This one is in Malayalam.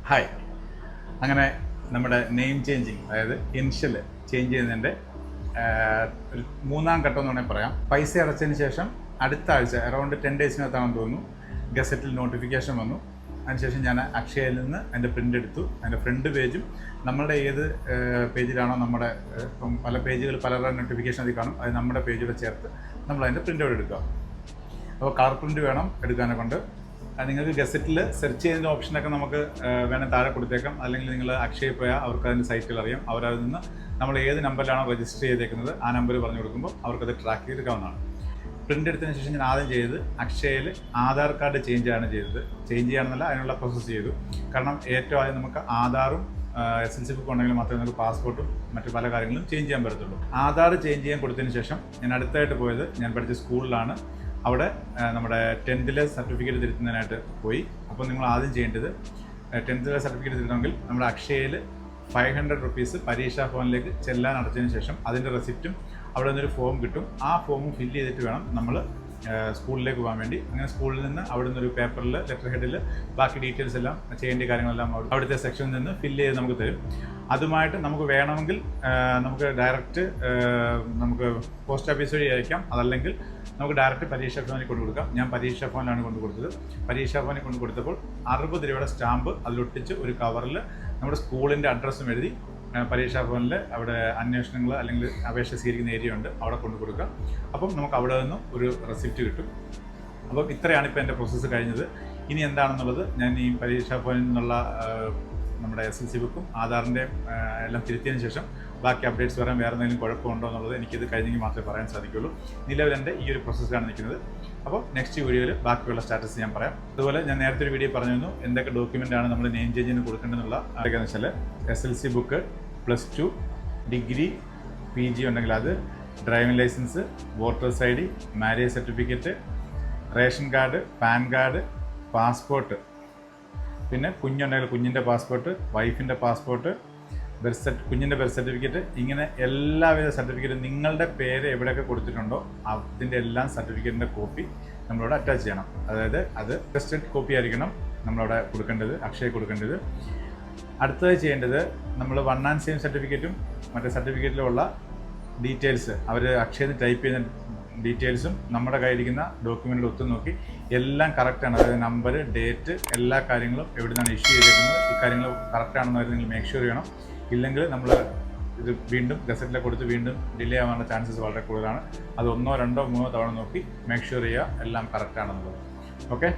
ഹായ്. അങ്ങനെ നമ്മുടെ നെയിം ചേഞ്ചിങ്, അതായത് ഇനിഷ്യൽ ചേഞ്ച് ചെയ്യുന്നതിൻ്റെ ഒരു മൂന്നാം ഘട്ടം എന്ന് വേണമെങ്കിൽ പറയാം. പൈസ അടച്ചതിന് ശേഷം അടുത്ത ആഴ്ച അറൗണ്ട് 10 ഡേയ്സിനകത്താണെന്ന് തോന്നുന്നു ഗസറ്റിൽ നോട്ടിഫിക്കേഷൻ വന്നു. അതിനുശേഷം ഞാൻ അക്ഷയയിൽ നിന്ന് അതിൻ്റെ പ്രിൻ്റ് എടുത്തു. അതിൻ്റെ ഫ്രണ്ട് പേജും നമ്മുടെ ഏത് പേജിലാണോ നമ്മുടെ ഇപ്പം പല പേജുകൾ പലരുടെ നോട്ടിഫിക്കേഷൻ അതിൽ കാണും, അത് നമ്മുടെ പേജോടെ ചേർത്ത് നമ്മൾ അതിൻ്റെ പ്രിൻ്റ് ഔട്ട് എടുക്കുക. അപ്പോൾ കളർ പ്രിൻ്റ് വേണം എടുക്കാനെ കൊണ്ട്. നിങ്ങൾക്ക് ഗസറ്റിൽ സെർച്ച് ചെയ്യുന്ന ഓപ്ഷനൊക്കെ നമുക്ക് വേണമെങ്കിൽ താഴെ കൊടുത്തേക്കാം. അല്ലെങ്കിൽ നിങ്ങൾ അക്ഷയയിൽ പോയാൽ അവർക്ക് അതിൻ്റെ സൈറ്റിൽ അറിയാം. അവരതിൽ നിന്ന് നമ്മൾ ഏത് നമ്പറിലാണോ രജിസ്റ്റർ ചെയ്തേക്കുന്നത് ആ നമ്പർ പറഞ്ഞു കൊടുക്കുമ്പോൾ അവർക്കത് ട്രാക്ക് ചെയ്തെടുക്കാവുന്നതാണ്. പ്രിൻ്റ് എടുത്തതിന് ശേഷം ഞാൻ ആദ്യം ചെയ്തത് അക്ഷയയിൽ ആധാർ കാർഡ് ചേഞ്ച് ചെയ്തത്. ചേഞ്ച് ചെയ്യാണെന്നല്ല, അതിനുള്ള പ്രോസസ്സ് ചെയ്തു. കാരണം ഏറ്റവും ആദ്യം നമുക്ക് ആധാറും SLC ബുക്ക് ഉണ്ടെങ്കിൽ മാത്രമേ നമുക്ക് പാസ്പോർട്ടും മറ്റു പല കാര്യങ്ങളും ചേഞ്ച് ചെയ്യാൻ പറ്റത്തുള്ളൂ. ആധാർ ചേഞ്ച് ചെയ്യാൻ കൊടുത്തതിന് ശേഷം ഞാൻ അടുത്തായിട്ട് പോയത് ഞാൻ പഠിച്ച സ്കൂളിലാണ്. അവിടെ നമ്മുടെ 10th സർട്ടിഫിക്കറ്റ് തിരുത്തുന്നതിനായിട്ട് പോയി. അപ്പോൾ നിങ്ങൾ ആദ്യം ചെയ്യേണ്ടത് 10th സർട്ടിഫിക്കറ്റ് തിരുത്തണമെങ്കിൽ നമ്മുടെ അക്ഷയയിൽ 500 rupees പരീക്ഷാ ഭവനിലേക്ക് ചെല്ലാൻ അടച്ചതിന് ശേഷം അതിൻ്റെ റെസിപ്റ്റും അവിടെ നിന്നൊരു ഫോം കിട്ടും. ആ ഫോമും ഫില്ല് ചെയ്തിട്ട് വേണം നമ്മൾ സ്കൂളിലേക്ക് പോകാൻ വേണ്ടി. അങ്ങനെ സ്കൂളിൽ നിന്ന് അവിടെ നിന്നൊരു പേപ്പറിൽ ലെറ്റർ ഹെഡിൽ ബാക്കി ഡീറ്റെയിൽസ് എല്ലാം ചെയ്യേണ്ട കാര്യങ്ങളെല്ലാം അവിടുത്തെ സെക്ഷനിൽ നിന്ന് ഫില്ല് ചെയ്ത് നമുക്ക് തരും. അതുമായിട്ട് നമുക്ക് വേണമെങ്കിൽ നമുക്ക് ഡയറക്റ്റ് നമുക്ക് പോസ്റ്റ് ഓഫീസ് വഴി അയക്കാം. അതല്ലെങ്കിൽ നമുക്ക് ഡയറക്റ്റ് പരീക്ഷാ ഭവനിൽ കൊണ്ടു കൊടുക്കാം. ഞാൻ പരീക്ഷാ ഭവനിലാണ് കൊണ്ടു കൊടുത്തത്. പരീക്ഷാ ഭവനിൽ കൊണ്ടു കൊടുത്തപ്പോൾ 60 രൂപയുടെ സ്റ്റാമ്പ് അതിലൊട്ടിച്ച് ഒരു കവറിൽ നമ്മുടെ സ്കൂളിൻ്റെ അഡ്രസ്സും എഴുതി പരീക്ഷാ ഭവനിൽ അവിടെ അന്വേഷണങ്ങൾ അല്ലെങ്കിൽ അപേക്ഷ സ്വീകരിക്കുന്ന ഏരിയ ഉണ്ട്, അവിടെ കൊണ്ടു കൊടുക്കുക. അപ്പം നമുക്ക് അവിടെ നിന്നും ഒരു റെസിപ്റ്റ് കിട്ടും. അപ്പം ഇത്രയാണ് ഇപ്പോൾ എൻ്റെ പ്രോസസ്സ് കഴിഞ്ഞത്. ഇനി എന്താണെന്നുള്ളത് ഞാൻ ഈ പരീക്ഷാ ഭവനിൽ നിന്നുള്ള നമ്മുടെ SLC ബുക്കും ആധാറിൻ്റെ എല്ലാം തിരുത്തിയതിന് ശേഷം ബാക്കി അപ്ഡേറ്റ്സ് വരാൻ വേറെ എന്തെങ്കിലും കുഴപ്പമുണ്ടോ എന്നുള്ളത് എനിക്കിത് കഴിഞ്ഞെങ്കിൽ മാത്രമേ പറയാൻ സാധിക്കുള്ളൂ. നിലവിൽ എൻ്റെ ഈ ഒരു പ്രോസസ്സിലാണ് നിൽക്കുന്നത്. അപ്പോൾ നെക്സ്റ്റ് വീഡിയോയിൽ ബാക്കിയുള്ള സ്റ്റാറ്റസ് ഞാൻ പറയാം. അതുപോലെ ഞാൻ നേരത്തെ ഒരു വീഡിയോ പറഞ്ഞിരുന്നു എന്തൊക്കെ ഡോക്യുമെൻ്റാണ് നമ്മൾ നെയിം ചേഞ്ചിന് കൊടുക്കേണ്ടതെന്നുള്ള. അതൊക്കെയെന്ന് വെച്ചാൽ SLC ബുക്ക്, +2, ഡിഗ്രി, PG ഉണ്ടെങ്കിൽ അത്, driving licence, voters ID, marriage certificate, ration card, PAN card, passport, പിന്നെ കുഞ്ഞുണ്ടെങ്കിൽ കുഞ്ഞിൻ്റെ പാസ്പോർട്ട്, വൈഫിൻ്റെ പാസ്പോർട്ട്, കുഞ്ഞിൻ്റെ ബർത്ത് സർട്ടിഫിക്കറ്റ്, ഇങ്ങനെ എല്ലാവിധ സർട്ടിഫിക്കറ്റും നിങ്ങളുടെ പേര് എവിടെയൊക്കെ കൊടുത്തിട്ടുണ്ടോ അതിൻ്റെ എല്ലാം സർട്ടിഫിക്കറ്റിൻ്റെ കോപ്പി നമ്മളവിടെ അറ്റാച്ച് ചെയ്യണം. അതായത് അത് ടെസ്റ്റഡ് കോപ്പി ആയിരിക്കണം നമ്മളവിടെ കൊടുക്കേണ്ടത്, അക്ഷയ കൊടുക്കേണ്ടത്. അടുത്തത് ചെയ്യേണ്ടത് നമ്മൾ 1 and same സർട്ടിഫിക്കറ്റും മറ്റേ സർട്ടിഫിക്കറ്റിലുള്ള ഡീറ്റെയിൽസ് അവർ അക്ഷയയിൽ ടൈപ്പ് ചെയ്യുന്ന ഡീറ്റെയിൽസും നമ്മുടെ കയ്യിലിരിക്കുന്ന ഡോക്യുമെൻറ്റിൽ ഒത്തു നോക്കി എല്ലാം കറക്റ്റാണ്. അതായത് നമ്പർ, ഡേറ്റ്, എല്ലാ കാര്യങ്ങളും എവിടെ നിന്നാണ് ഇഷ്യൂ ചെയ്തേക്കുന്നത് ഈ കാര്യങ്ങൾ കറക്റ്റാണെന്ന് നിങ്ങൾ മേക്ക് ഷുവർ ചെയ്യണം. ഇല്ലെങ്കിൽ നമ്മൾ ഇത് വീണ്ടും ഗസറ്റിലെ കൊടുത്ത് വീണ്ടും ഡിലേ ആവാനുള്ള ചാൻസസ് വളരെ കൂടുതലാണ്. അത് 1, 2, 3 തവണ നോക്കി മേക്ക് ഷുവർ ചെയ്യുക എല്ലാം കറക്റ്റാണെന്നുള്ളത്. ഓക്കെ.